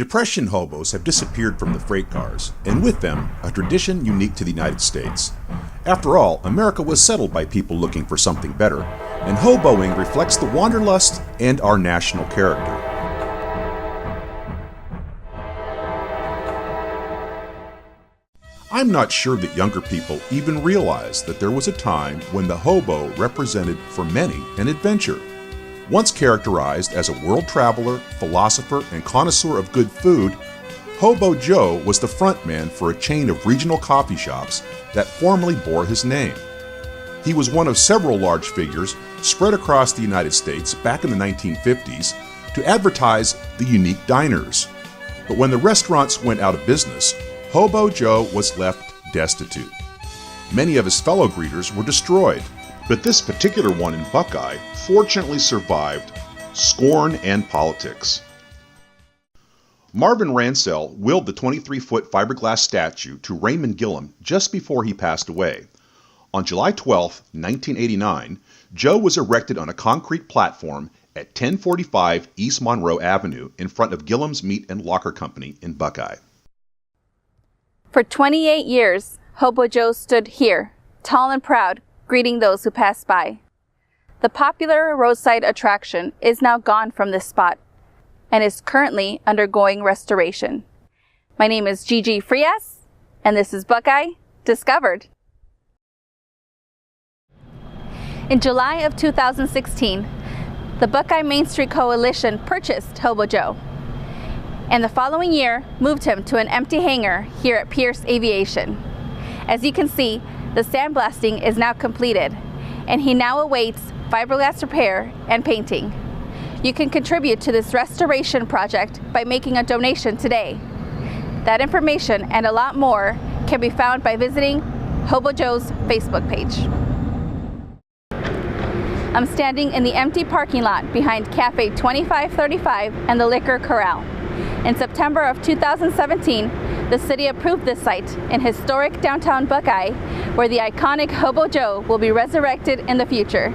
Depression hobos have disappeared from the freight cars, and with them, a tradition unique to the United States. After all, America was settled by people looking for something better, and hoboing reflects the wanderlust and our national character. I'm not sure that younger people even realize that there was a time when the hobo represented, for many, an adventure. Once characterized as a world traveler, philosopher, and connoisseur of good food, Hobo Joe was the frontman for a chain of regional coffee shops that formerly bore his name. He was one of several large figures spread across the United States back in the 1950s to advertise the unique diners. But when the restaurants went out of business, Hobo Joe was left destitute. Many of his fellow greeters were destroyed, but this particular one in Buckeye fortunately survived scorn and politics. Marvin Ransell willed the 23-foot fiberglass statue to Raymond Gillum just before he passed away. On July 12, 1989, Joe was erected on a concrete platform at 1045 East Monroe Avenue in front of Gillum's Meat and Locker Company in Buckeye. For 28 years, Hobo Joe stood here, tall and proud, greeting those who passed by. The popular roadside attraction is now gone from this spot and is currently undergoing restoration. My name is Ginia Frias, and this is Buckeye Discovered. In July of 2016, the Buckeye Main Street Coalition purchased Hobo Joe, and the following year moved him to an empty hangar here at Pierce Aviation. As you can see, the sandblasting is now completed, and he now awaits fiberglass repair and painting. You can contribute to this restoration project by making a donation today. That information and a lot more can be found by visiting Hobo Joe's Facebook page. I'm standing in the empty parking lot behind Cafe 2535 and the Liquor Corral. In September of 2017, the city approved this site in historic downtown Buckeye, where the iconic Hobo Joe will be resurrected in the future.